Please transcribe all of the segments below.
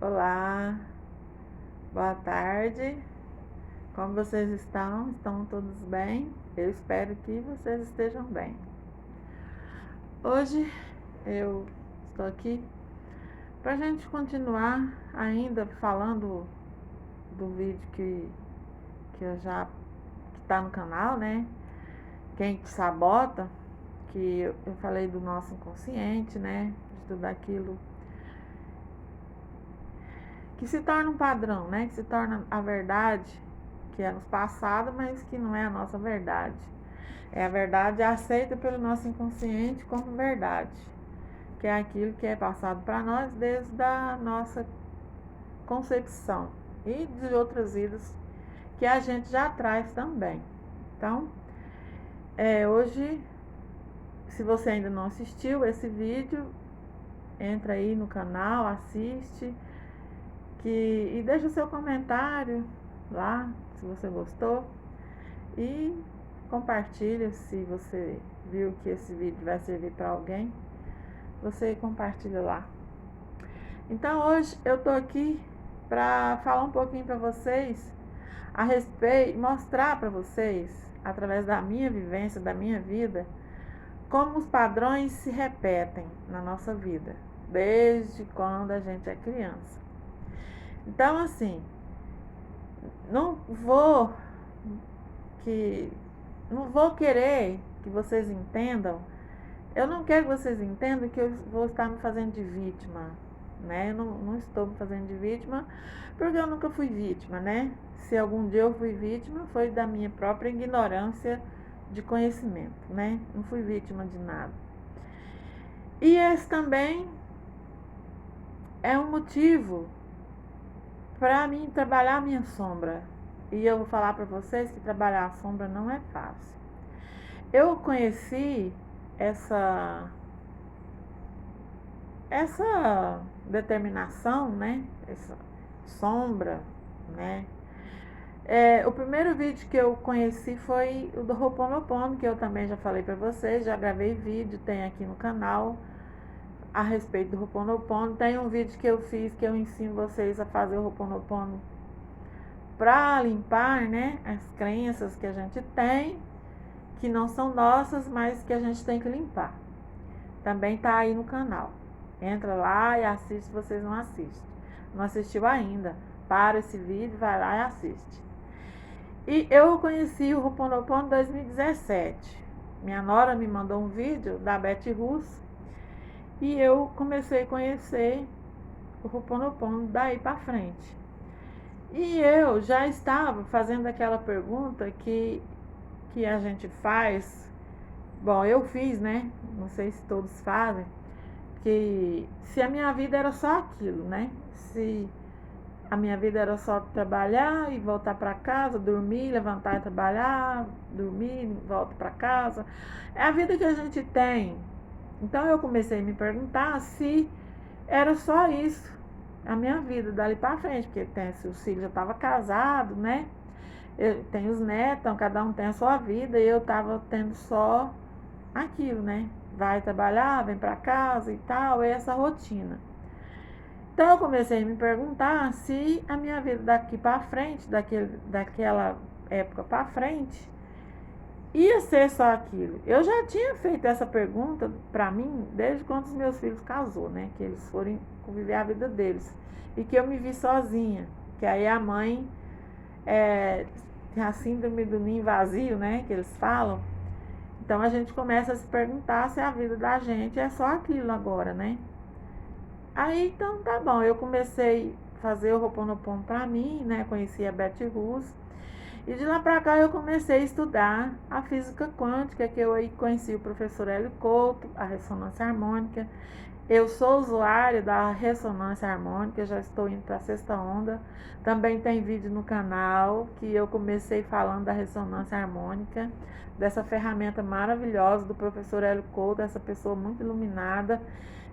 Olá, boa tarde. Como vocês estão? Estão todos bem? Eu espero que vocês estejam bem. Hoje eu estou aqui para a gente continuar ainda falando do vídeo que eu já que está no canal, né? Quem te sabota, que eu falei do nosso inconsciente, né? De tudo aquilo que se torna um padrão, né? Que se torna a verdade que é nos passado, mas que não é a nossa verdade. É a verdade aceita pelo nosso inconsciente como verdade, que é aquilo que é passado para nós desde a nossa concepção e de outras vidas que a gente já traz também. Então, hoje, se você ainda não assistiu esse vídeo, entra aí no canal, assiste e deixa o seu comentário lá, se você gostou, e compartilha se você viu que esse vídeo vai servir para alguém. Você compartilha lá. Então hoje eu tô aqui para falar um pouquinho para vocês a respeito, mostrar para vocês, através da minha vivência, da minha vida, como os padrões se repetem na nossa vida, desde quando a gente é criança. Então assim, não vou que não vou querer que vocês entendam. Eu não quero que vocês entendam que eu vou estar me fazendo de vítima, né? Eu não estou me fazendo de vítima, porque eu nunca fui vítima, né? Se algum dia eu fui vítima, foi da minha própria ignorância de conhecimento, né? Não fui vítima de nada. E esse também é um motivo para mim trabalhar a minha sombra. E eu vou falar para vocês que trabalhar a sombra não é fácil. Eu conheci essa determinação, né? Essa sombra, né? O primeiro vídeo que eu conheci foi o do Ho'oponopono, que eu também já falei para vocês, já gravei vídeo, tem aqui no canal a respeito do Ho'oponopono. Tem um vídeo que eu fiz que eu ensino vocês a fazer o Ho'oponopono para limpar, né, as crenças que a gente tem, que não são nossas, mas que a gente tem que limpar. Também tá aí no canal. Entra lá e assiste se vocês não assistem. Não assistiu ainda? Para esse vídeo, vai lá e assiste. E eu conheci o Ho'oponopono em 2017. Minha nora me mandou um vídeo da Betty Russo e eu comecei a conhecer o Ho'oponopono daí para frente. E eu já estava fazendo aquela pergunta que a gente faz. Bom, eu fiz, né? Não sei se todos fazem. Que se a minha vida era só aquilo, né? Se a minha vida era só trabalhar e voltar para casa, dormir, levantar e trabalhar, dormir, volta para casa. É a vida que a gente tem. Então eu comecei a me perguntar se era só isso, a minha vida dali para frente, porque tem, se os filhos já estavam casados, né? Eu tenho os netos, então cada um tem a sua vida e eu estava tendo só aquilo, né? Vai trabalhar, vem para casa e tal, é essa rotina. Então eu comecei a me perguntar se a minha vida daqui para frente, daquela época para frente, ia ser só aquilo. Eu já tinha feito essa pergunta para mim desde quando os meus filhos casou, né? Que eles foram conviver a vida deles. E que eu me vi sozinha. Que aí a mãe tem a síndrome do ninho vazio, né? Que eles falam. Então a gente começa a se perguntar se a vida da gente é só aquilo agora, né? Aí então tá bom, eu comecei a fazer o Ho'oponopono pra mim, né? Conheci a Betty Russo. E de lá pra cá eu comecei a estudar a física quântica, que eu aí conheci o professor Hélio Couto, a ressonância harmônica. Eu sou usuária da ressonância harmônica, já estou indo para a sexta onda. Também tem vídeo no canal que eu comecei falando da ressonância harmônica, dessa ferramenta maravilhosa do professor Hélio Couto, essa pessoa muito iluminada,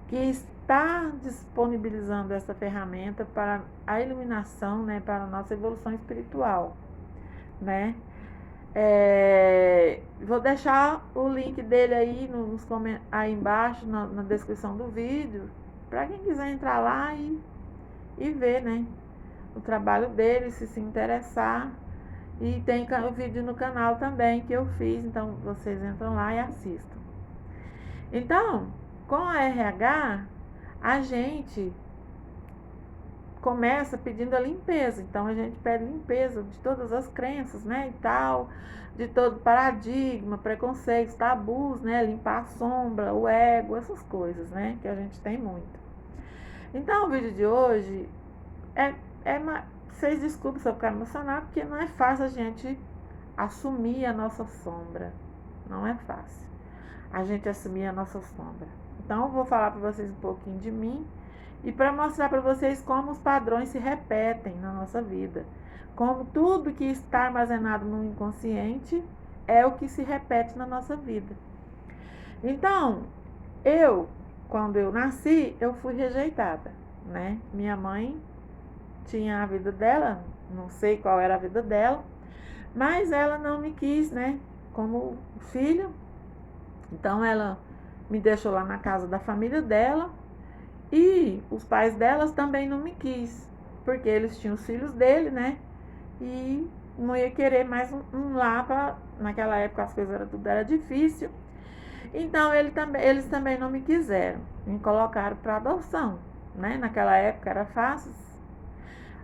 que está disponibilizando essa ferramenta para a iluminação, né, para a nossa evolução espiritual, né? Vou deixar o link dele aí, aí embaixo na descrição do vídeo, para quem quiser entrar lá e ver, né, o trabalho dele, se interessar. E tem o vídeo no canal também que eu fiz, então vocês entram lá e assistam. Então, com a RH, a gente começa pedindo a limpeza. Então a gente pede limpeza de todas as crenças, né, e tal, de todo paradigma, preconceitos, tabus, né, limpar a sombra, o ego, essas coisas, né, que a gente tem muito. Então o vídeo de hoje é vocês desculpem se eu ficar emocionado, porque não é fácil a gente assumir a nossa sombra. Não é fácil a gente assumir a nossa sombra. Então eu vou falar para vocês um pouquinho de mim e para mostrar para vocês como os padrões se repetem na nossa vida. Como tudo que está armazenado no inconsciente é o que se repete na nossa vida. Então, quando eu nasci, eu fui rejeitada, né? Minha mãe tinha a vida dela, não sei qual era a vida dela, mas ela não me quis, né, como filho. Então ela me deixou lá na casa da família dela e os pais delas também não me quis, porque eles tinham os filhos dele, né, e não ia querer mais um lá para naquela época as coisas tudo era difícil. Então eles também não me quiseram, me colocaram para adoção, né? Naquela época era fácil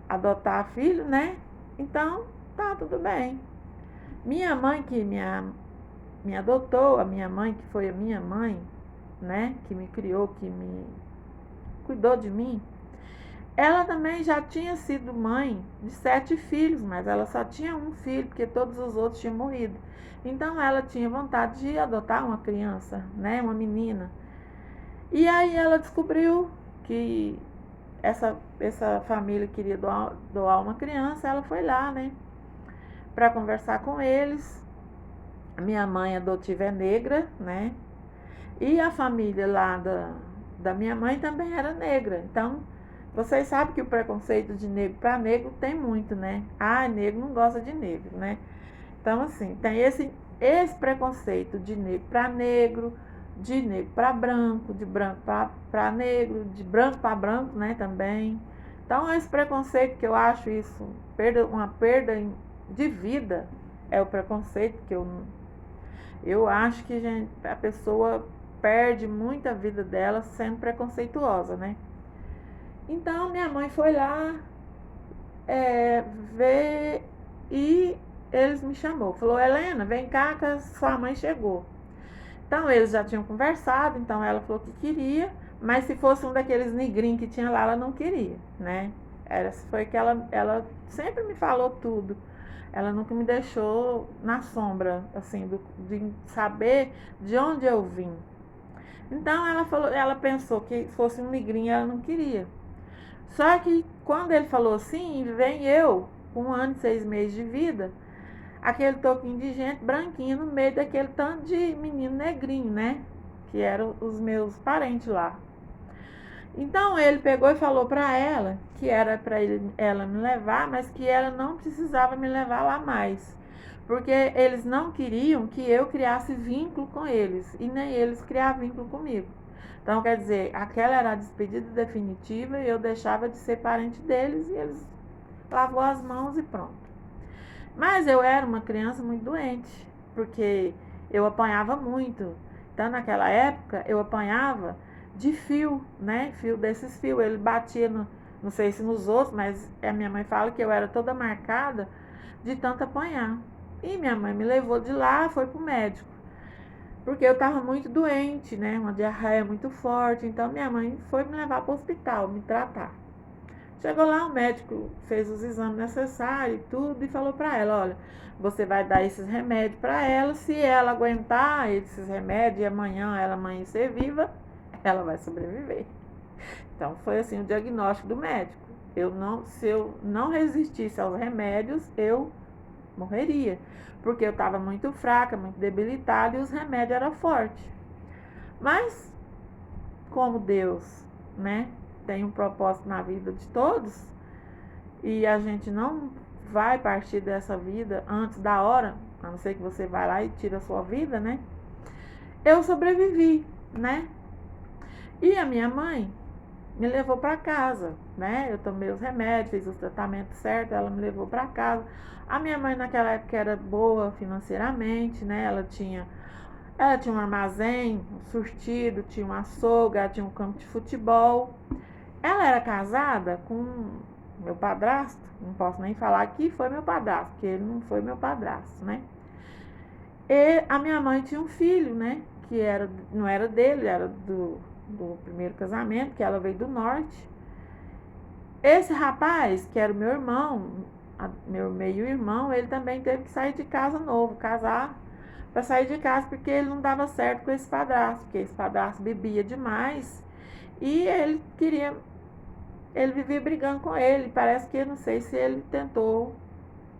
adotar filho, né? Então tá tudo bem. Minha mãe que me adotou, a minha mãe que foi a minha mãe, né? Que me criou, que me cuidou de mim. Ela também já tinha sido mãe de 7 filhos, mas ela só tinha um filho, porque todos os outros tinham morrido. Então ela tinha vontade de adotar uma criança, né, uma menina. E aí ela descobriu que essa família queria doar uma criança, ela foi lá, né, para conversar com eles. A minha mãe adotiva é negra, né, e a família lá da minha mãe também era negra. Então vocês sabem que o preconceito de negro para negro tem muito, né? Ah, negro não gosta de negro, né? Então, assim, tem esse preconceito de negro para negro, de negro para branco, de branco para negro, de branco para branco, né? Também. Então, esse preconceito que eu acho isso, uma perda de vida, é o preconceito que eu acho que a pessoa perde muita vida dela sendo preconceituosa, né? Então minha mãe foi lá ver e eles me chamou. Falou, Helena, vem cá que a sua mãe chegou. Então eles já tinham conversado, então ela falou que queria, mas se fosse um daqueles negrinhos que tinha lá, ela não queria, né? Foi que ela sempre me falou tudo. Ela nunca me deixou na sombra, assim, de saber de onde eu vim. Então ela pensou que fosse um negrinho, ela não queria. Só que quando ele falou assim, vem eu, com 1 ano e 6 meses de vida, aquele toquinho de gente branquinha no meio daquele tanto de menino negrinho, né? Que eram os meus parentes lá. Então ele pegou e falou para ela que era para ela me levar, mas que ela não precisava me levar lá mais. Porque eles não queriam que eu criasse vínculo com eles e nem eles criar vínculo comigo. Então, quer dizer, aquela era a despedida definitiva e eu deixava de ser parente deles e eles lavou as mãos e pronto. Mas eu era uma criança muito doente, porque eu apanhava muito. Então, naquela época, eu apanhava de fio, né? Fio desses fios. Ele batia, não sei se nos outros, mas a minha mãe fala que eu era toda marcada de tanto apanhar. E minha mãe me levou de lá, foi pro médico. Porque eu estava muito doente, né? Uma diarreia muito forte. Então minha mãe foi me levar para o hospital, me tratar. Chegou lá, o médico fez os exames necessários e tudo e falou para ela, olha, você vai dar esses remédios para ela, se ela aguentar esses remédios e amanhã ela amanhecer viva, ela vai sobreviver. Então foi assim o diagnóstico do médico. Se eu não resistisse aos remédios, eu morreria, porque eu estava muito fraca, muito debilitada e os remédios eram fortes. Mas, como Deus, né, tem um propósito na vida de todos e a gente não vai partir dessa vida antes da hora, a não ser que você vai lá e tira a sua vida, né? Eu sobrevivi, né? E a minha mãe, me levou para casa, né? Eu tomei os remédios, fiz os tratamentos certos, ela me levou para casa. A minha mãe naquela época era boa financeiramente, né? Ela tinha um armazém, um surtido, tinha um açougue, ela tinha um campo de futebol. Ela era casada com meu padrasto, não posso nem falar que foi meu padrasto, porque ele não foi meu padrasto, né? E a minha mãe tinha um filho, né? Que não era dele, era do primeiro casamento, que ela veio do norte. Esse rapaz, que era o meu irmão, meu meio-irmão, ele também teve que sair de casa novo, casar, para sair de casa, porque ele não dava certo com esse padrasto, porque esse padrasto bebia demais e ele vivia brigando com ele. Parece que, eu não sei se ele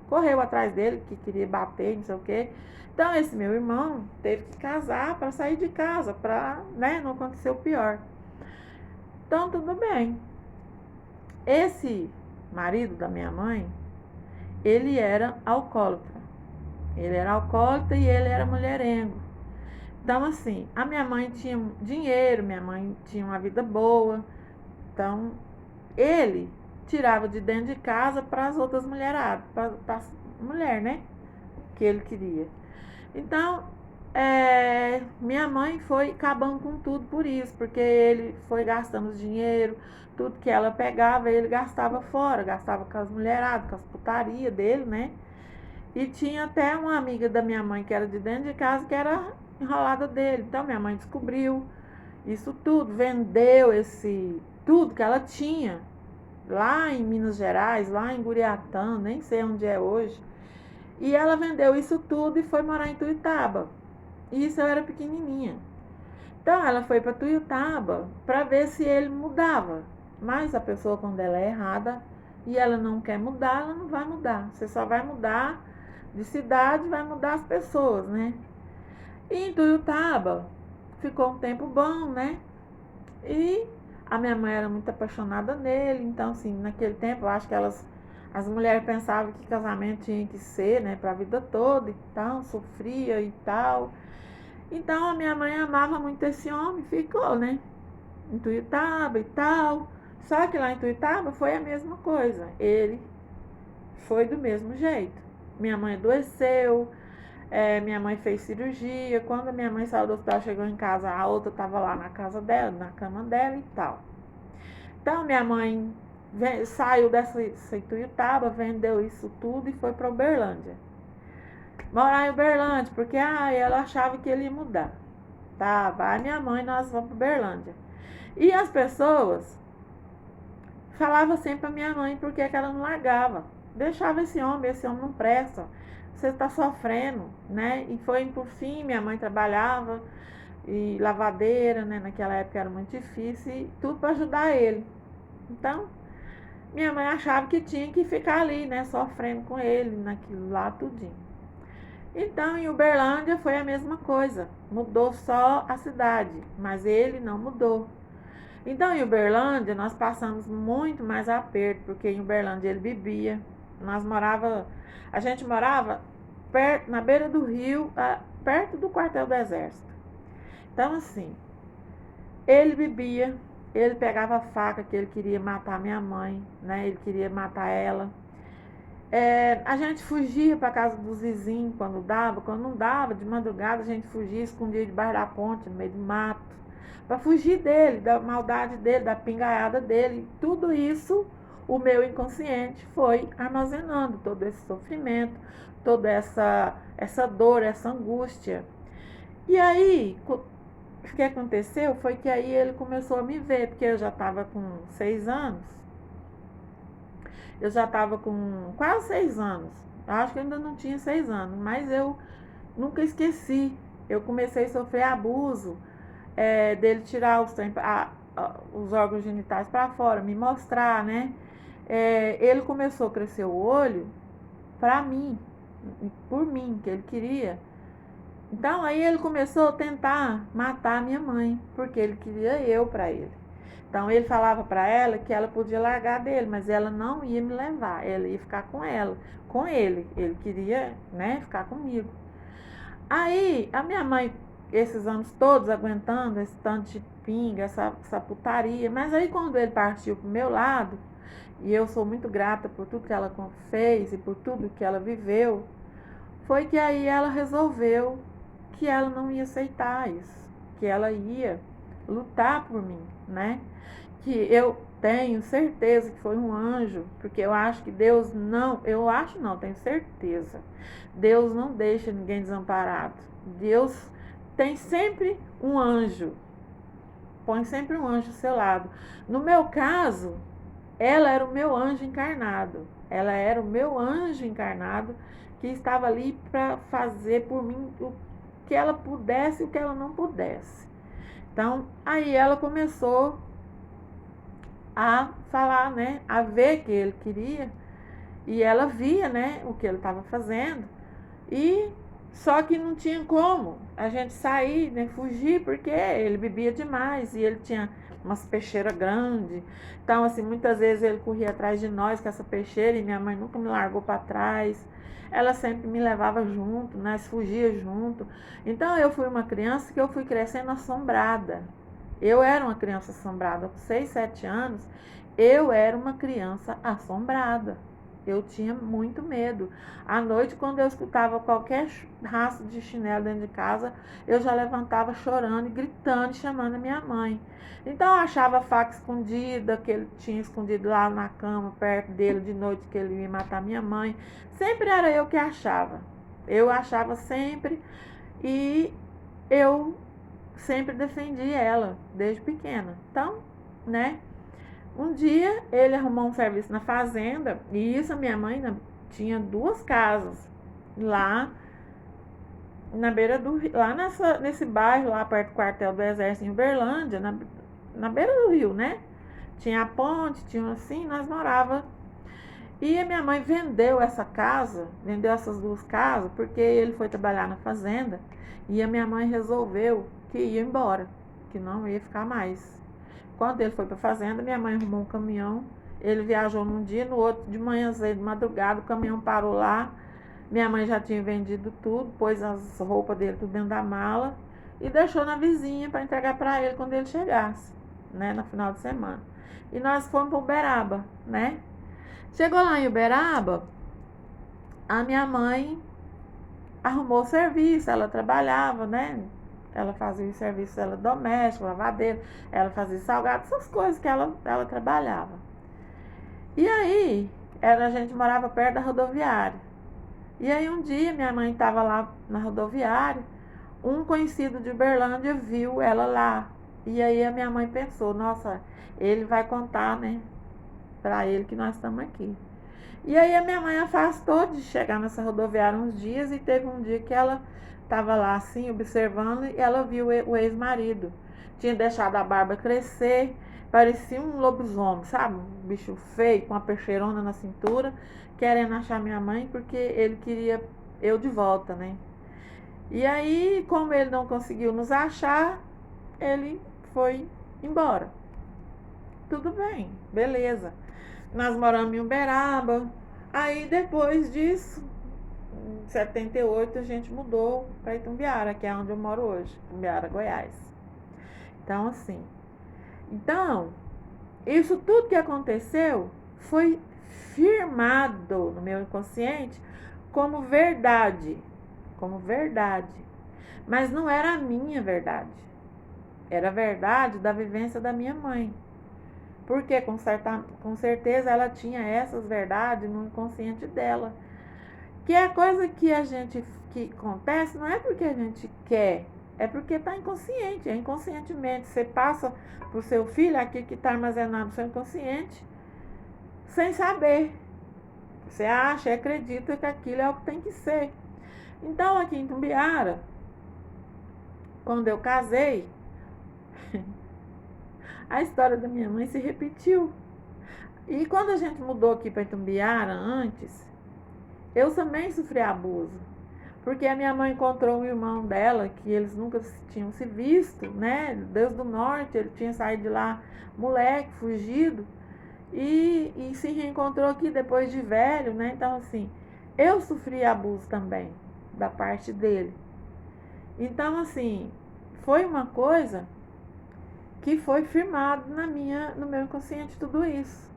correu atrás dele, que queria bater, não sei o quê. Então, esse meu irmão teve que casar para sair de casa, para, né, não acontecer o pior. Então, tudo bem. Esse marido da minha mãe, ele era alcoólatra. Ele era alcoólatra e ele era mulherengo. Então, assim, a minha mãe tinha dinheiro, minha mãe tinha uma vida boa. Então, ele tirava de dentro de casa para as outras mulheradas, para as mulheres, né? Que ele queria. Então, minha mãe foi acabando com tudo por isso, porque ele foi gastando dinheiro, tudo que ela pegava, ele gastava fora, gastava com as mulheradas, com as putarias dele, né? E tinha até uma amiga da minha mãe que era de dentro de casa que era enrolada dele. Então minha mãe descobriu isso tudo, vendeu tudo que ela tinha lá em Minas Gerais, lá em Guriatã, nem sei onde é hoje. E ela vendeu isso tudo e foi morar em Tuiutaba. E isso eu era pequenininha. Então ela foi para Tuiutaba para ver se ele mudava. Mas a pessoa, quando ela é errada e ela não quer mudar, ela não vai mudar. Você só vai mudar de cidade, vai mudar as pessoas, né? E em Tuiutaba ficou um tempo bom, né? E a minha mãe era muito apaixonada nele. Então, assim, naquele tempo, eu acho que as mulheres pensavam que casamento tinha que ser, né, para a vida toda e tal, sofria e tal. Então a minha mãe amava muito esse homem, ficou, né, em Tuiutaba e tal. Só que lá em Tuiutaba foi a mesma coisa, ele foi do mesmo jeito. Minha mãe adoeceu, minha mãe fez cirurgia. Quando a minha mãe saiu do hospital, chegou em casa, a outra estava lá na casa dela, na cama dela e tal. Então minha mãe saiu dessa Tuiutaba, vendeu isso tudo e foi para Uberlândia. Morar em Uberlândia, porque ela achava que ele ia mudar. Tá, vai minha mãe, nós vamos para Uberlândia. E as pessoas falavam sempre para minha mãe porque ela não largava. Deixava esse homem não presta. Você está sofrendo, né? E foi por fim, minha mãe trabalhava e lavadeira, né? Naquela época era muito difícil e tudo para ajudar ele. Então, minha mãe achava que tinha que ficar ali, né? Sofrendo com ele, naquilo lá, tudinho. Então, em Uberlândia foi a mesma coisa. Mudou só a cidade, mas ele não mudou. Então, em Uberlândia, nós passamos muito mais aperto, porque em Uberlândia ele bebia. A gente morava na beira do rio, perto do quartel do exército. Então, assim, ele bebia, ele pegava a faca que ele queria matar minha mãe, né? Ele queria matar ela. A gente fugia para casa dos vizinhos quando não dava, de madrugada a gente fugia, escondia debaixo da ponte, no meio do mato, para fugir dele, da maldade dele, da pingaiada dele. Tudo isso, o meu inconsciente foi armazenando todo esse sofrimento, toda essa dor, essa angústia. E aí, o que aconteceu foi que aí ele começou a me ver, porque eu já estava com 6 anos. Eu já estava com quase 6 anos. Eu acho que eu ainda não tinha 6 anos, mas eu nunca esqueci. Eu comecei a sofrer abuso, dele tirar os órgãos genitais para fora, me mostrar, né? Ele começou a crescer o olho para mim, por mim, que ele queria. Então aí ele começou a tentar matar minha mãe, porque ele queria eu para ele. Então ele falava para ela que ela podia largar dele, mas ela não ia me levar, ela ia ficar com ele. Ele queria, né, ficar comigo. Aí a minha mãe, esses anos todos aguentando esse tanto de pinga, essa putaria. Mas aí quando ele partiu pro meu lado, e eu sou muito grata por tudo que ela fez e por tudo que ela viveu, foi que aí ela resolveu que ela não ia aceitar isso, que ela ia lutar por mim, né? Que eu tenho certeza que foi um anjo, porque eu acho que Deus não, eu acho não, tenho certeza. Deus não deixa ninguém desamparado. Deus tem sempre um anjo, põe sempre um anjo ao seu lado. No meu caso, ela era o meu anjo encarnado. Ela era o meu anjo encarnado que estava ali para fazer por mim o que ela pudesse e o que ela não pudesse. Então, aí ela começou a falar, né, a ver que ele queria, e ela via, né, o que ele estava fazendo, e só que não tinha como a gente sair, né, fugir, porque ele bebia demais e ele tinha umas peixeiras grandes. Então, assim, muitas vezes ele corria atrás de nós com essa peixeira e minha mãe nunca me largou para trás. Ela sempre me levava junto, nós fugia junto. Então, eu fui uma criança que eu fui crescendo assombrada. Eu era uma criança assombrada. Com 6, 7 anos, eu era uma criança assombrada. Eu tinha muito medo. À noite, quando eu escutava qualquer rastro de chinelo dentro de casa, eu já levantava chorando e gritando, chamando a minha mãe. Então eu achava a faca escondida, que ele tinha escondido lá na cama, perto dele, de noite, que ele ia matar minha mãe. Sempre era eu que achava. Eu achava sempre, e eu sempre defendi ela, desde pequena. Então, né? Um dia ele arrumou um serviço na fazenda, e isso a minha mãe tinha 2 casas lá na beira do rio, lá nesse bairro, lá perto do quartel do Exército em Uberlândia, na beira do rio, né? Tinha a ponte, tinha assim, nós morava. E a minha mãe vendeu essa casa, vendeu essas 2 casas, porque ele foi trabalhar na fazenda, e a minha mãe resolveu que ia embora, que não ia ficar mais. Quando ele foi para a fazenda, minha mãe arrumou um caminhão. Ele viajou num dia, no outro de manhã cedo, de madrugada, o caminhão parou lá. Minha mãe já tinha vendido tudo, pôs as roupas dele tudo dentro da mala e deixou na vizinha para entregar para ele quando ele chegasse, né, no final de semana. E nós fomos para Uberaba, né? Chegou lá em Uberaba, a minha mãe arrumou serviço, ela trabalhava, né? Ela fazia o serviço dela doméstico, lavadeira, ela fazia salgado, essas coisas que ela trabalhava. E aí, a gente morava perto da rodoviária. E aí um dia minha mãe estava lá na rodoviária, um conhecido de Uberlândia viu ela lá. E aí a minha mãe pensou, nossa, ele vai contar, né, pra ele que nós estamos aqui. E aí a minha mãe afastou de chegar nessa rodoviária uns dias, e teve um dia que ela estava lá assim, observando, e ela viu o ex-marido. Tinha deixado a barba crescer, parecia um lobisomem, sabe? Um bicho feio, com uma peixeirona na cintura, querendo achar minha mãe, porque ele queria eu de volta, né? E aí, como ele não conseguiu nos achar, ele foi embora. Tudo bem, beleza. Nós moramos em Uberaba. Aí depois disso, em 78, a gente mudou para Itumbiara, que é onde eu moro hoje, Itumbiara, Goiás. Então, assim, isso tudo que aconteceu foi firmado no meu inconsciente como verdade, como verdade. Mas não era a minha verdade. Era a verdade da vivência da minha mãe. Porque com certeza ela tinha essas verdades no inconsciente dela. Que é a coisa que que acontece não é porque a gente quer, é porque está inconsciente, é inconscientemente. Você passa para o seu filho aquilo que está armazenado no seu inconsciente, sem saber. Você acha e acredita que aquilo é o que tem que ser. Então, aqui em Tumbiara, quando eu casei, a história da minha mãe se repetiu. E quando a gente mudou aqui para Itumbiara antes, eu também sofri abuso. Porque a minha mãe encontrou um irmão dela, que eles nunca tinham se visto, né? Deus do Norte, ele tinha saído de lá, moleque, fugido, e se reencontrou aqui depois de velho, né? Então, assim, eu sofri abuso também, da parte dele. Então, assim, foi uma coisa que foi firmado no meu inconsciente tudo isso.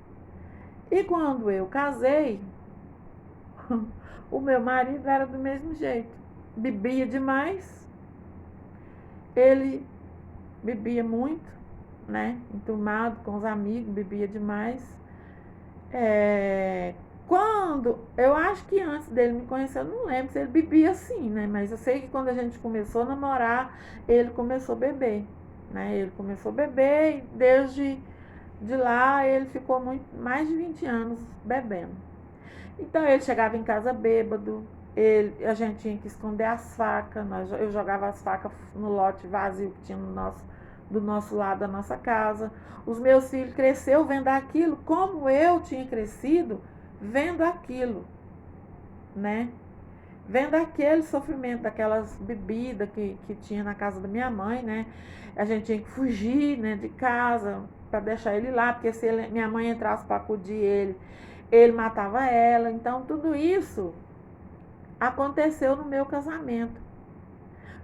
E quando eu casei, o meu marido era do mesmo jeito. Bebia demais, ele bebia muito, né? Enturmado com os amigos, bebia demais. Quando, eu acho que antes dele me conhecer, eu não lembro se ele bebia assim, né? Mas eu sei que quando a gente começou a namorar, ele começou a beber, né? Ele começou a beber e desde de lá ele ficou mais de 20 anos bebendo. Então ele chegava em casa bêbado, a gente tinha que esconder as facas, eu jogava as facas no lote vazio que tinha do nosso lado da nossa casa. Os meus filhos cresceram vendo aquilo, como eu tinha crescido vendo aquilo, né? Vendo aquele sofrimento, daquelas bebidas que tinha na casa da minha mãe, né? A gente tinha que fugir, né, de casa para deixar ele lá, porque se minha mãe entrasse para acudir ele matava ela. Então tudo isso aconteceu no meu casamento.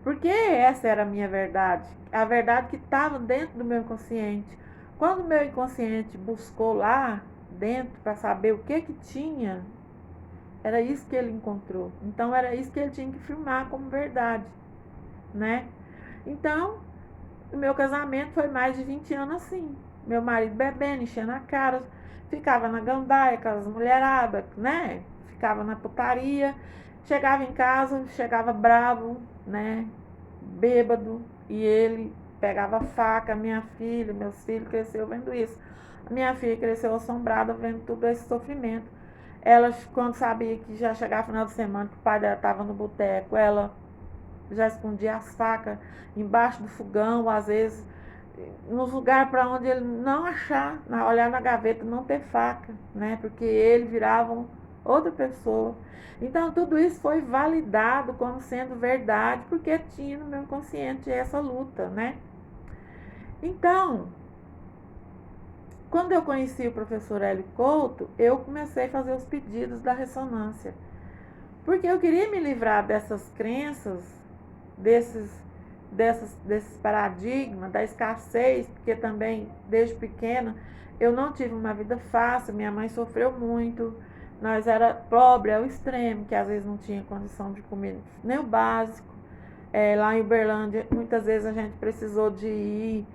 Porque essa era a minha verdade, a verdade que estava dentro do meu inconsciente. Quando o meu inconsciente buscou lá dentro para saber o que tinha, era isso que ele encontrou. Então era isso que ele tinha que firmar como verdade, né? Então, o meu casamento foi mais de 20 anos assim. Meu marido bebendo, enchendo a cara, ficava na gandaia com as mulheradas, né? Ficava na putaria. Chegava em casa, chegava bravo, né? Bêbado. E ele pegava faca, minha filha, meus filhos cresceu vendo isso. A minha filha cresceu assombrada vendo todo esse sofrimento. Ela, quando sabia que já chegava final de semana, que o pai dela estava no boteco, ela já escondia as facas embaixo do fogão, às vezes nos lugares para onde ele não achar, olhar na gaveta, não ter faca, né? Porque ele virava outra pessoa. Então tudo isso foi validado como sendo verdade, porque tinha no meu inconsciente essa luta, né? Então, quando eu conheci o professor Hélio Couto, eu comecei a fazer os pedidos da ressonância. Porque eu queria me livrar dessas crenças, desses paradigmas, da escassez, porque também, desde pequena, eu não tive uma vida fácil, minha mãe sofreu muito, nós era pobre ao extremo, que às vezes não tinha condição de comer nem o básico. Lá em Uberlândia, muitas vezes a gente precisou de ir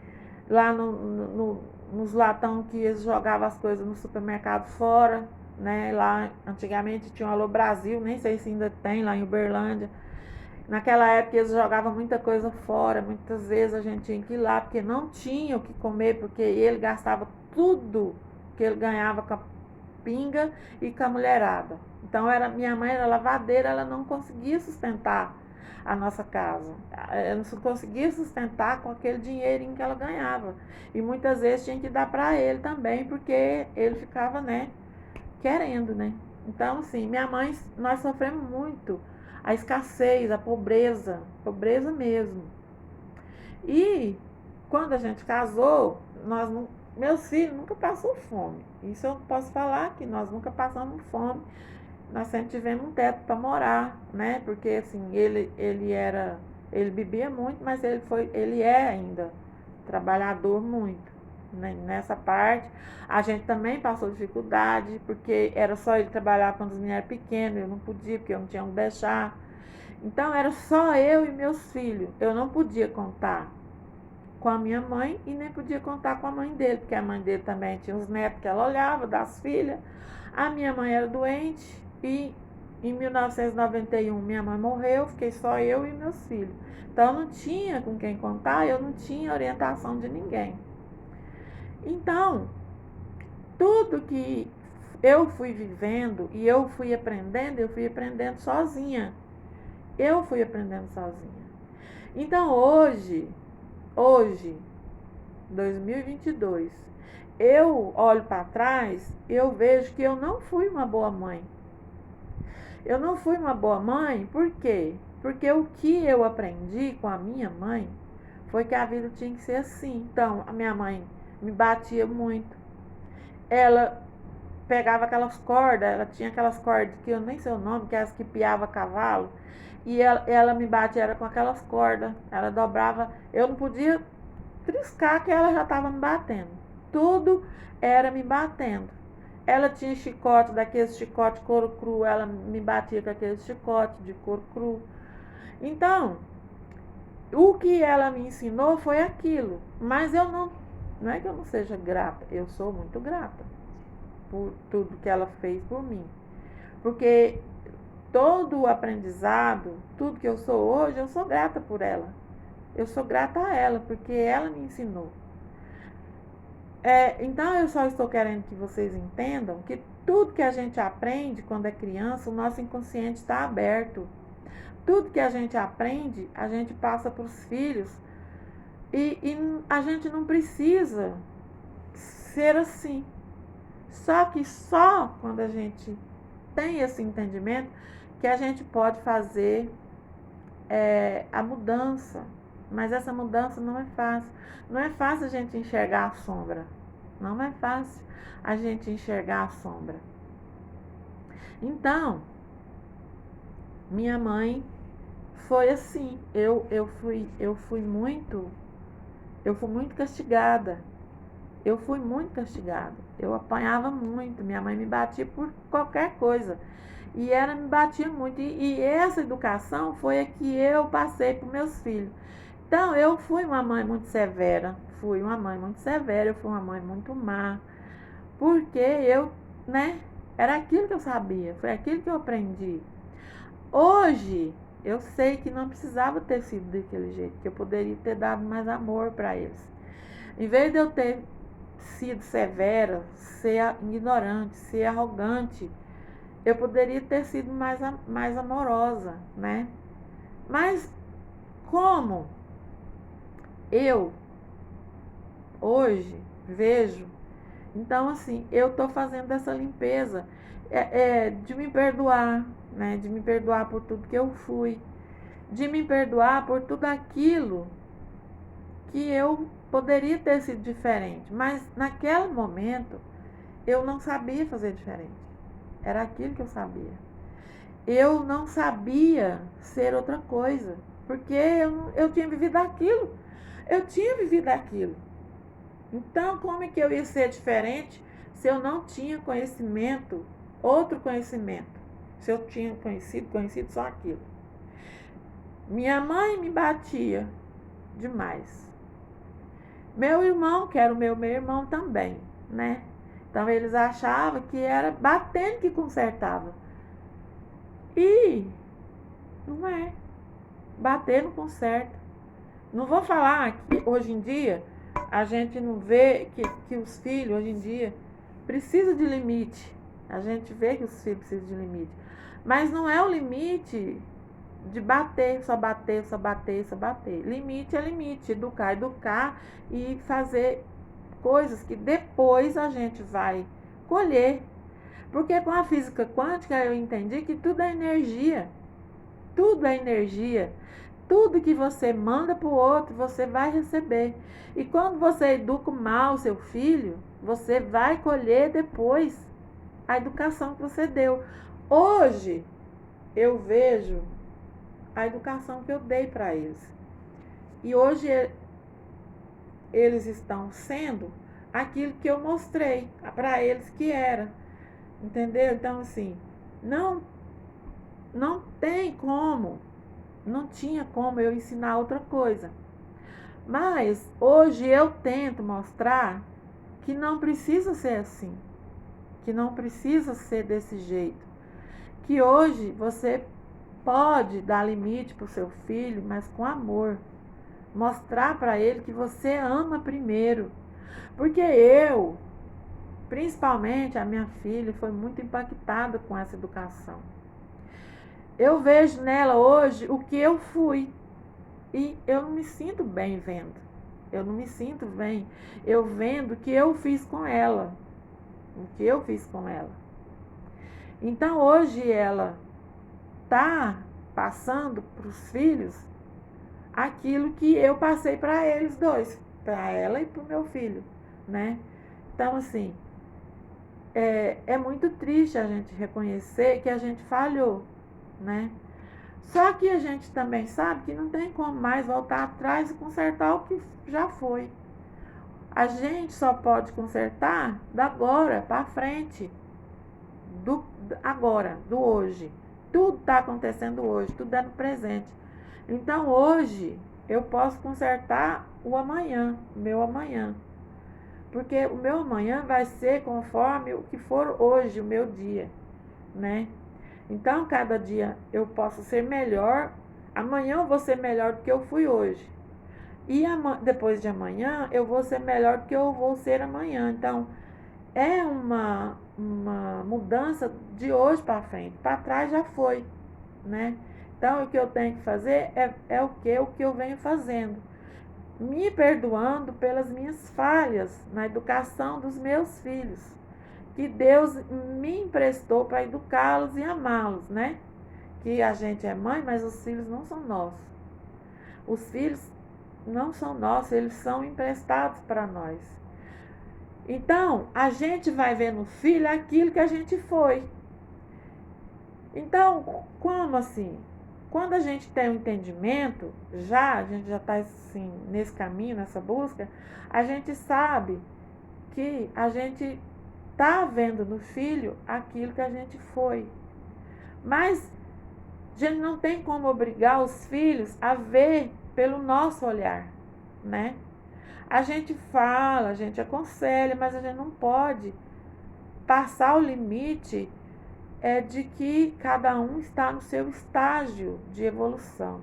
lá nos latão que eles jogavam as coisas no supermercado fora, né? Lá antigamente tinha o Alô Brasil, nem sei se ainda tem lá em Uberlândia. Naquela época eles jogavam muita coisa fora, muitas vezes a gente tinha que ir lá porque não tinha o que comer, porque ele gastava tudo que ele ganhava com a pinga e com a mulherada. Então minha mãe era lavadeira, ela não conseguia sustentar a nossa casa. Ela não conseguia sustentar com aquele dinheirinho que ela ganhava. E muitas vezes tinha que dar para ele também, porque ele ficava, né, querendo, né? Então, assim, minha mãe, nós sofremos muito a escassez, a pobreza mesmo. E quando a gente casou, meus filhos nunca passaram fome. Isso eu posso falar, que nós nunca passamos fome. Nós sempre tivemos um teto para morar, né? Porque assim, ele bebia muito, mas ele é ainda trabalhador muito, né? Nessa parte. A gente também passou dificuldade, porque era só ele trabalhar quando os meninos eram pequenos, eu não podia, porque eu não tinha onde deixar. Então era só eu e meus filhos. Eu não podia contar com a minha mãe e nem podia contar com a mãe dele, porque a mãe dele também tinha os netos que ela olhava, das filhas. A minha mãe era doente e em 1991 minha mãe morreu, fiquei só eu e meus filhos. Então eu não tinha com quem contar, eu não tinha orientação de ninguém. Então, tudo que eu fui vivendo e eu fui aprendendo sozinha. Eu fui aprendendo sozinha. Então hoje, 2022, eu olho para trás, eu vejo que eu não fui uma boa mãe. Eu não fui uma boa mãe, por quê? Porque o que eu aprendi com a minha mãe foi que a vida tinha que ser assim. Então, a minha mãe me batia muito. Ela pegava aquelas cordas, ela tinha aquelas cordas que eu nem sei o nome, que é as que piava cavalo. E ela me batia era com aquelas cordas. Ela dobrava. Eu não podia triscar que ela já estava me batendo. Tudo era me batendo. Ela tinha chicote, daqueles chicote couro cru, ela me batia com aquele chicote de couro cru. Então, o que ela me ensinou foi aquilo. Mas não é que eu não seja grata, eu sou muito grata por tudo que ela fez por mim. Porque todo o aprendizado, tudo que eu sou hoje, eu sou grata por ela. Eu sou grata a ela, porque ela me ensinou. Então eu só estou querendo que vocês entendam que tudo que a gente aprende quando é criança, o nosso inconsciente está aberto. Tudo que a gente aprende, a gente passa para os filhos. E a gente não precisa ser assim. Só que só quando a gente tem esse entendimento que a gente pode fazer a mudança. Mas essa mudança não é fácil. Não é fácil a gente enxergar a sombra. Não é fácil a gente enxergar a sombra. Então, minha mãe foi assim. Eu fui muito castigada. Eu fui muito castigada. Eu apanhava muito. Minha mãe me batia por qualquer coisa. E ela me batia muito. E essa educação foi a que eu passei para os meus filhos. Então, eu fui uma mãe muito severa. Fui uma mãe muito severa. Eu fui uma mãe muito má. Porque eu, era aquilo que eu sabia. Foi aquilo que eu aprendi. Hoje, eu sei que não precisava ter sido daquele jeito. Que eu poderia ter dado mais amor para eles. Em vez de eu ter sido severa, ser ignorante, ser arrogante, eu poderia ter sido mais amorosa, né? Mas como eu hoje vejo, então assim, eu estou fazendo essa limpeza de me perdoar, né? De me perdoar por tudo que eu fui, de me perdoar por tudo aquilo que eu poderia ter sido diferente, mas naquele momento eu não sabia fazer diferente. Era aquilo que eu sabia. Eu não sabia ser outra coisa, porque eu tinha vivido aquilo. Eu tinha vivido aquilo. Então, como é que eu ia ser diferente se eu não tinha conhecimento, outro conhecimento? Se eu tinha conhecido só aquilo. Minha mãe me batia demais. Meu irmão, que era o meu irmão também, né? Então, eles achavam que era batendo que consertava. E não é. Bater não conserta. Não vou falar que hoje em dia a gente não vê que os filhos hoje em dia precisam de limite. A gente vê que os filhos precisam de limite. Mas não é o limite de bater, só bater, só bater, só bater. Limite é limite. Educar e fazer coisas que depois a gente vai colher. Porque com a física quântica eu entendi que tudo é energia. Tudo é energia. Tudo que você manda para o outro, você vai receber. E quando você educa mal o seu filho, você vai colher depois a educação que você deu. Hoje, eu vejo a educação que eu dei para eles. E hoje, eles estão sendo aquilo que eu mostrei para eles que era. Entendeu? Então, assim, não tem como, não tinha como eu ensinar outra coisa. Mas hoje eu tento mostrar que não precisa ser assim, que não precisa ser desse jeito, que hoje você pode dar limite para o seu filho, mas com amor. Mostrar para ele que você ama primeiro. Porque eu, principalmente a minha filha, foi muito impactada com essa educação. Eu vejo nela hoje o que eu fui. E eu não me sinto bem vendo. Eu não me sinto bem eu vendo o que eu fiz com ela. O que eu fiz com ela. Então hoje ela está passando para os filhos aquilo que eu passei para eles dois. Para ela e para o meu filho, né? Então assim, é muito triste a gente reconhecer que a gente falhou, né? Só que a gente também sabe que não tem como mais voltar atrás e consertar o que já foi. A gente só pode consertar da agora para frente, do agora, do hoje. Tudo está acontecendo hoje, tudo é no presente. Então hoje eu posso consertar o amanhã, o meu amanhã. Porque o meu amanhã vai ser conforme o que for hoje, o meu dia, né? Então, cada dia eu posso ser melhor. Amanhã eu vou ser melhor do que eu fui hoje. E depois de amanhã eu vou ser melhor do que eu vou ser amanhã. Então, é uma mudança de hoje para frente. Para trás já foi, né? Então, o que eu tenho que fazer é o que eu venho fazendo. Me perdoando pelas minhas falhas na educação dos meus filhos, que Deus me emprestou para educá-los e amá-los, né? Que a gente é mãe, mas os filhos não são nossos. Os filhos não são nossos, eles são emprestados para nós. Então, a gente vai ver no filho aquilo que a gente foi. Então, como assim? Quando a gente tem um entendimento, a gente já está assim, nesse caminho, nessa busca, a gente sabe que a gente está vendo no filho aquilo que a gente foi. Mas a gente não tem como obrigar os filhos a ver pelo nosso olhar, né? A gente fala, a gente aconselha, mas a gente não pode passar o limite de que cada um está no seu estágio de evolução.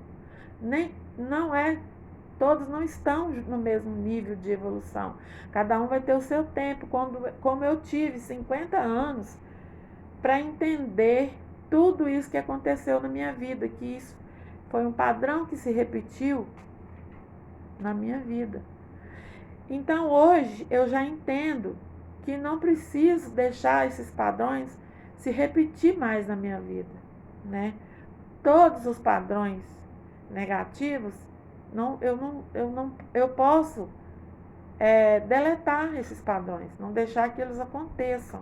Todos não estão no mesmo nível de evolução. Cada um vai ter o seu tempo. Como eu tive 50 anos para entender tudo isso que aconteceu na minha vida, que isso foi um padrão que se repetiu na minha vida. Então hoje eu já entendo que não preciso deixar esses padrões se repetir mais na minha vida, né? Todos os padrões negativos, eu posso deletar esses padrões, não deixar que eles aconteçam.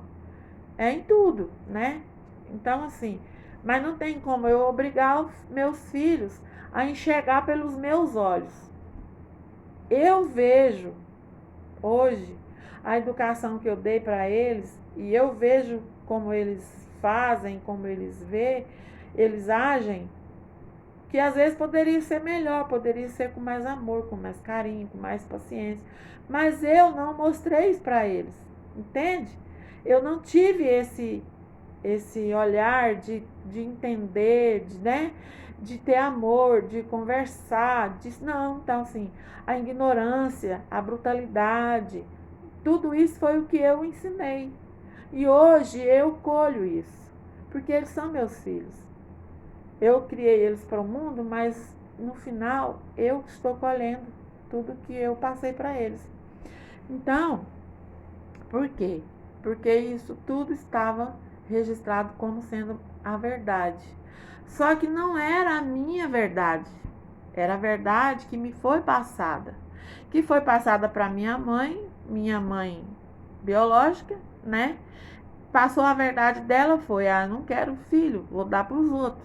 É em tudo, né? Então, assim, mas não tem como eu obrigar os meus filhos a enxergar pelos meus olhos. Eu vejo hoje a educação que eu dei para eles e eu vejo como eles fazem, como eles agem, que às vezes poderia ser melhor, poderia ser com mais amor, com mais carinho, com mais paciência, mas eu não mostrei isso para eles, entende? Eu não tive esse olhar de entender, né? De ter amor, de conversar, não, então assim, a ignorância, a brutalidade, tudo isso foi o que eu ensinei. E hoje eu colho isso, porque eles são meus filhos. Eu criei eles para o mundo, mas no final eu estou colhendo tudo que eu passei para eles. Então, por quê? Porque isso tudo estava registrado como sendo a verdade. Só que não era a minha verdade. Era a verdade que me foi passada. Que foi passada para minha mãe biológica, né? Passou a verdade dela, foi: não quero filho, vou dar para os outros.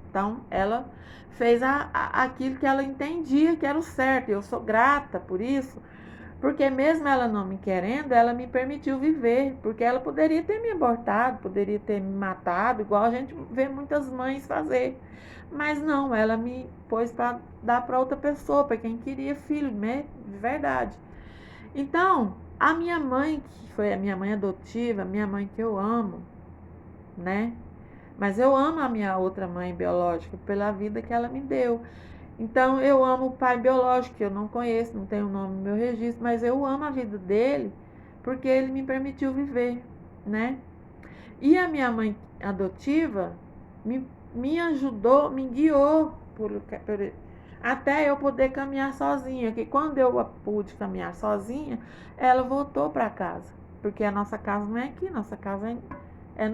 Então, ela fez aquilo que ela entendia que era o certo. Eu sou grata por isso, porque mesmo ela não me querendo, ela me permitiu viver, porque ela poderia ter me abortado, poderia ter me matado, igual a gente vê muitas mães fazer. Mas não, ela me pôs para dar para outra pessoa, para quem queria filho, né? De verdade. Então, a minha mãe, que foi a minha mãe adotiva, minha mãe que eu amo, né? Mas eu amo a minha outra mãe biológica pela vida que ela me deu. Então, eu amo o pai biológico, que eu não conheço, não tenho o nome no meu registro, mas eu amo a vida dele porque ele me permitiu viver, né? E a minha mãe adotiva me ajudou, me guiou até eu poder caminhar sozinha. Que quando eu pude caminhar sozinha, ela voltou para casa. Porque a nossa casa não é aqui, nossa casa é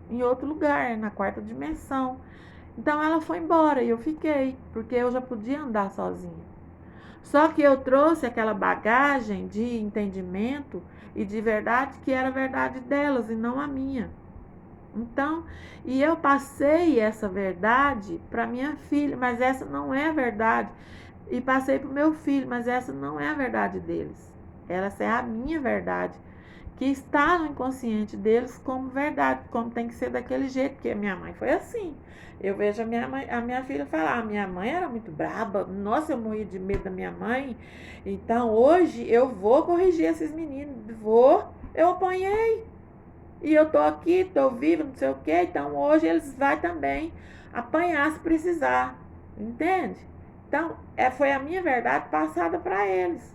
em outro lugar, na quarta dimensão. Então ela foi embora e eu fiquei, porque eu já podia andar sozinha. Só que eu trouxe aquela bagagem de entendimento e de verdade que era a verdade delas e não a minha. Então, e eu passei essa verdade para minha filha, mas essa não é a verdade. E passei para o meu filho, mas essa não é a verdade deles. Essa é a minha verdade, que está no inconsciente deles como verdade, como tem que ser daquele jeito, porque a minha mãe foi assim. Eu vejo a minha filha falar, a minha mãe era muito braba, nossa, eu morri de medo da minha mãe. Então hoje eu vou corrigir esses meninos, eu apanhei. E eu tô aqui, tô viva, não sei o quê, então hoje eles vão também apanhar se precisar. Entende? Então, foi a minha verdade passada para eles.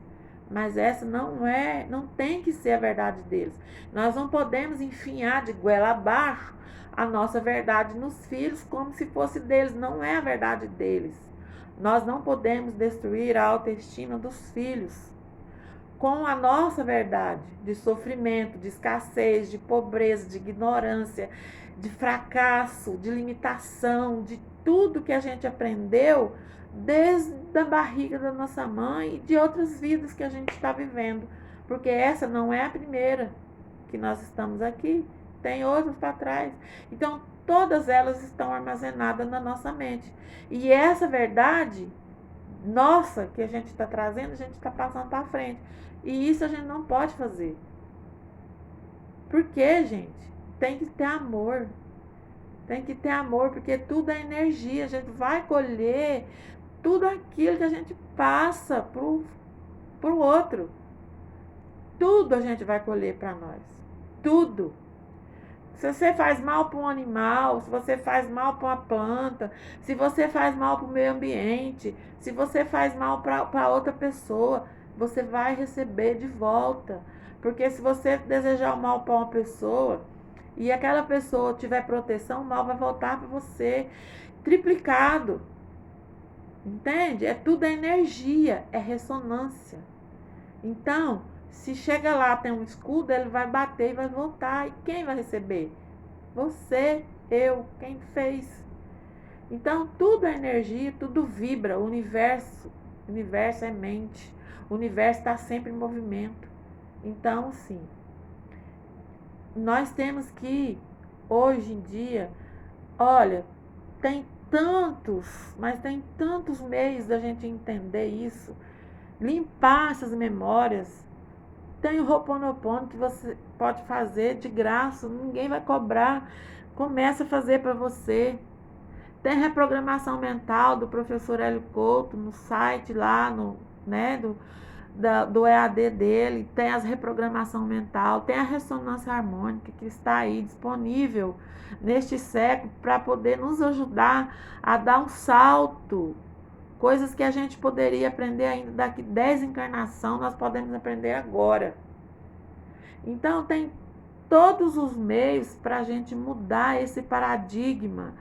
Mas essa não tem que ser a verdade deles. Nós não podemos enfiar de goela abaixo a nossa verdade nos filhos como se fosse deles. Não é a verdade deles. Nós não podemos destruir a autoestima dos filhos com a nossa verdade de sofrimento, de escassez, de pobreza, de ignorância, de fracasso, de limitação, de tudo que a gente aprendeu desde a barriga da nossa mãe e de outras vidas que a gente está vivendo. Porque essa não é a primeira que nós estamos aqui, tem outras para trás. Então, todas elas estão armazenadas na nossa mente. E essa verdade nossa que a gente está trazendo, a gente está passando para frente. E isso a gente não pode fazer. Por quê, gente? Tem que ter amor. Tem que ter amor, porque tudo é energia. A gente vai colher tudo aquilo que a gente passa pro outro. Tudo a gente vai colher para nós. Tudo. Se você faz mal para um animal, se você faz mal para uma planta, se você faz mal para o meio ambiente, se você faz mal para outra pessoa, você vai receber de volta. Porque se você desejar o mal para uma pessoa e aquela pessoa tiver proteção, o mal vai voltar para você triplicado. Entende? É tudo energia, é ressonância. Então, se chega lá, tem um escudo, ele vai bater e vai voltar. E quem vai receber? Você, eu, quem fez. Então, tudo é energia, tudo vibra. O universo é mente. O universo está sempre em movimento. Então, sim, nós temos que, hoje em dia, olha, tem tantos, mas tem tantos meios da gente entender isso, limpar essas memórias. Tem o Ho'oponopono que você pode fazer de graça, ninguém vai cobrar. Começa a fazer para você. Tem reprogramação mental do professor Hélio Couto no site lá, né, do EAD dele. Tem as reprogramação mental, tem a ressonância harmônica que está aí disponível neste século para poder nos ajudar a dar um salto. Coisas que a gente poderia aprender ainda daqui 10 encarnações, nós podemos aprender agora. Então, tem todos os meios para a gente mudar esse paradigma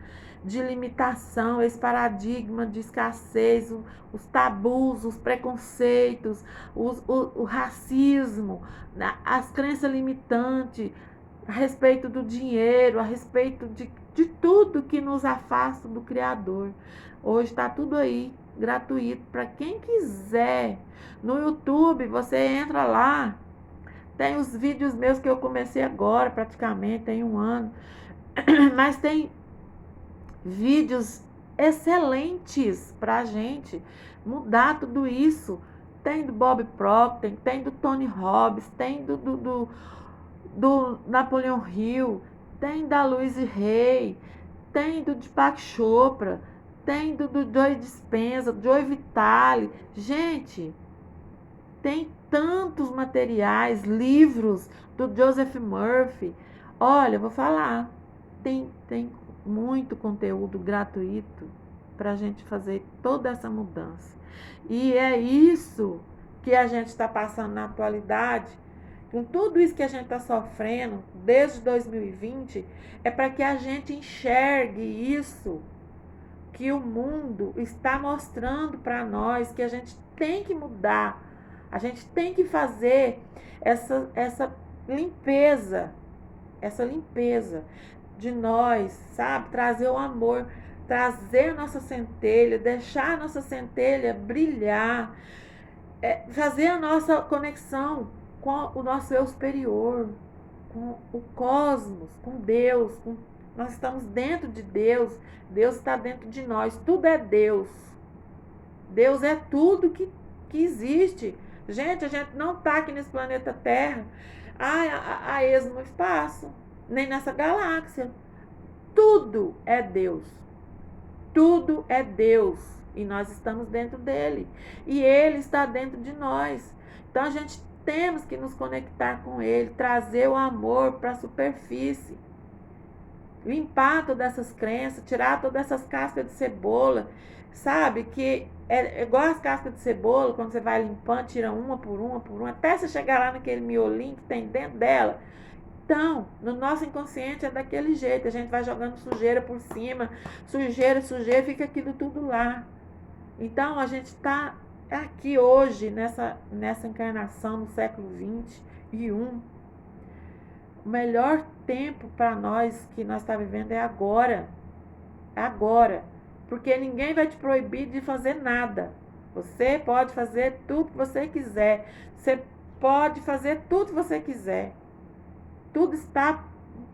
de limitação, esse paradigma de escassez, os tabus, os preconceitos, o racismo, as crenças limitantes a respeito do dinheiro, a respeito de tudo que nos afasta do Criador. Hoje está tudo aí, gratuito, para quem quiser. No YouTube, você entra lá, tem os vídeos meus que eu comecei agora, praticamente, tem um ano. Mas tem vídeos excelentes para a gente mudar tudo isso. Tem do Bob Proctor, tem do Tony Robbins, tem do Napoleão Hill, tem da Louise Hay, tem do Deepak Chopra, tem do Joe Dispenza, do Joe Vitale. Gente, tem tantos materiais, livros do Joseph Murphy. Olha, vou falar, tem muito conteúdo gratuito para a gente fazer toda essa mudança. E é isso que a gente está passando na atualidade, com tudo isso que a gente está sofrendo desde 2020, é para que a gente enxergue isso, que o mundo está mostrando para nós, que a gente tem que mudar, a gente tem que fazer essa limpeza de nós, sabe? Trazer o amor, trazer a nossa centelha, deixar a nossa centelha brilhar, fazer a nossa conexão com o nosso eu superior, com o cosmos, com Deus. Nós estamos dentro de Deus. Deus está dentro de nós. Tudo é Deus. Deus é tudo que existe. Gente, a gente não está aqui nesse planeta Terra a esmo no espaço, nem nessa galáxia. Tudo é Deus. Tudo é Deus. E nós estamos dentro dele. E ele está dentro de nós. Então a gente temos que nos conectar com ele, trazer o amor para a superfície. Limpar todas essas crenças, tirar todas essas cascas de cebola. Sabe que é igual as cascas de cebola, quando você vai limpando, tira uma por uma, até você chegar lá naquele miolinho que tem dentro dela. Então, no nosso inconsciente é daquele jeito, a gente vai jogando sujeira por cima, sujeira, fica aquilo tudo lá. Então, a gente está aqui hoje, nessa encarnação, no século XXI. O melhor tempo para nós que nós estamos vivendo é agora. É agora. Porque ninguém vai te proibir de fazer nada. Você pode fazer tudo que você quiser. Você pode fazer tudo que você quiser. Tudo está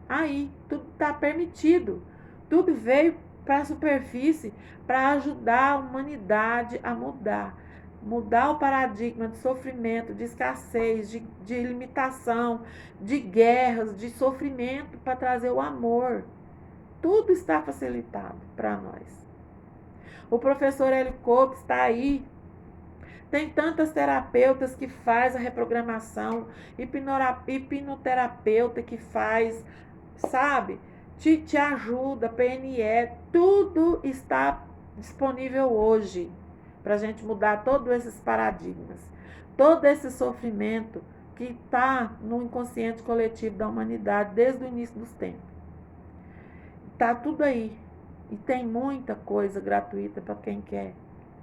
aí. Tudo está permitido. Tudo veio para a superfície para ajudar a humanidade a mudar. Mudar o paradigma de sofrimento, de escassez, de limitação, de guerras, de sofrimento, para trazer o amor. Tudo está facilitado para nós. O professor Hélio Couto está aí. Tem tantas terapeutas que faz a reprogramação, hipnoterapeuta que faz, sabe? Te ajuda, PNE, tudo está disponível hoje para a gente mudar todos esses paradigmas, todo esse sofrimento que está no inconsciente coletivo da humanidade desde o início dos tempos. Está tudo aí. E tem muita coisa gratuita para quem quer.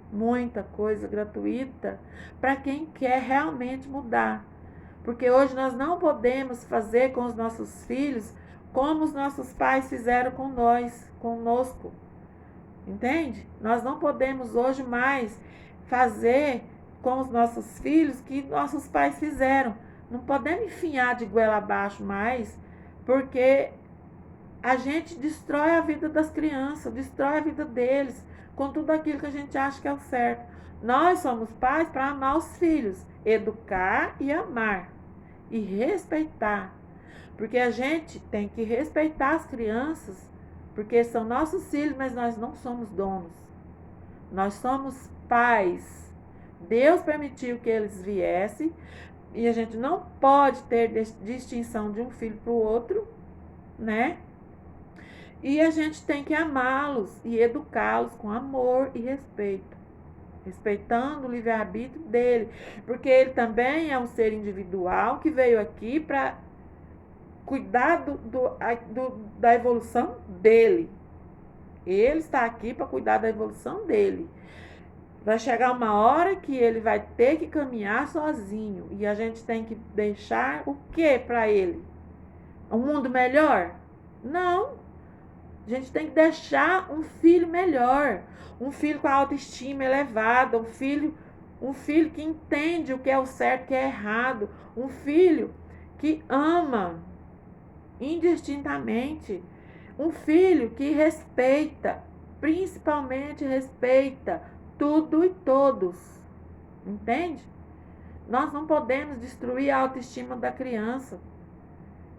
Muita coisa gratuita para quem quer realmente mudar. Porque hoje nós não podemos fazer com os nossos filhos como os nossos pais fizeram com nós, conosco. Entende? Nós não podemos hoje mais fazer com os nossos filhos que nossos pais fizeram. Não podemos enfiar de goela abaixo mais, porque a gente destrói a vida das crianças, destrói a vida deles, com tudo aquilo que a gente acha que é o certo. Nós somos pais para amar os filhos, educar e amar, e respeitar. Porque a gente tem que respeitar as crianças, porque são nossos filhos, mas nós não somos donos. Nós somos pais. Deus permitiu que eles viessem, e a gente não pode ter distinção de um filho para o outro, né? E a gente tem que amá-los e educá-los com amor e respeito. Respeitando o livre-arbítrio dele. Porque ele também é um ser individual que veio aqui para cuidar da evolução dele. Ele está aqui para cuidar da evolução dele. Vai chegar uma hora que ele vai ter que caminhar sozinho. E a gente tem que deixar o que para ele? Um mundo melhor? Não. A gente tem que deixar um filho melhor. Um filho com a autoestima elevada. Um filho que entende o que é o certo e o que é errado. Um filho que ama indistintamente. Um filho que respeita, principalmente respeita tudo e todos. Entende? Nós não podemos destruir a autoestima da criança.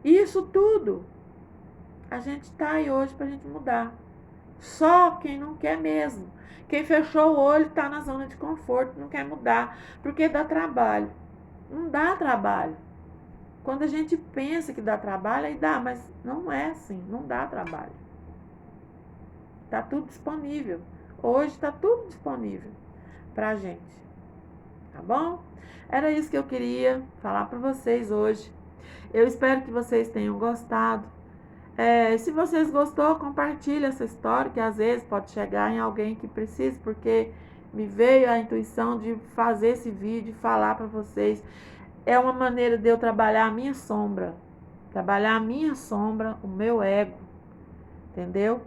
Isso tudo a gente está aí hoje para a gente mudar. Só quem não quer mesmo. Quem fechou o olho está na zona de conforto, não quer mudar, porque dá trabalho. Não dá trabalho. Quando a gente pensa que dá trabalho, aí dá, mas não é assim, não dá trabalho. Está tudo disponível. Hoje está tudo disponível para a gente. Tá bom? Era isso que eu queria falar para vocês hoje. Eu espero que vocês tenham gostado. Se vocês gostou, compartilhe essa história, que às vezes pode chegar em alguém que precisa, porque me veio a intuição de fazer esse vídeo e falar para vocês. É uma maneira de eu trabalhar a minha sombra. Trabalhar a minha sombra, o meu ego. Entendeu?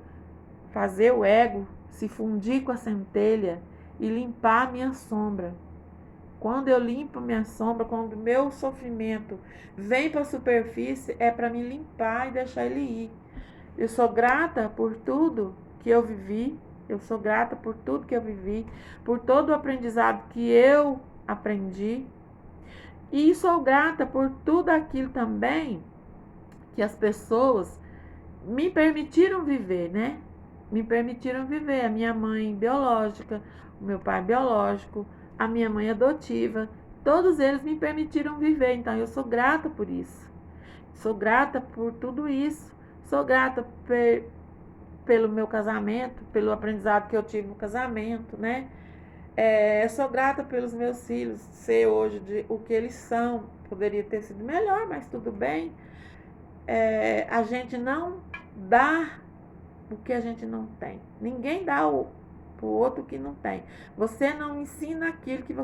Fazer o ego se fundir com a centelha e limpar a minha sombra. Quando eu limpo minha sombra, quando o meu sofrimento vem para a superfície, é para me limpar e deixar ele ir. Eu sou grata por tudo que eu vivi, eu sou grata por tudo que eu vivi, por todo o aprendizado que eu aprendi. E sou grata por tudo aquilo também que as pessoas me permitiram viver, né? Me permitiram viver. A minha mãe biológica, o meu pai biológico, a minha mãe adotiva, todos eles me permitiram viver. Então eu sou grata por isso. Sou grata por tudo isso. Sou grata pelo meu casamento, pelo aprendizado que eu tive no casamento, né? Sou grata pelos meus filhos ser hoje o que eles são. Poderia ter sido melhor, mas tudo bem. A gente não dá o que a gente não tem. Ninguém dá pro outro que não tem. Você não ensina aquilo que você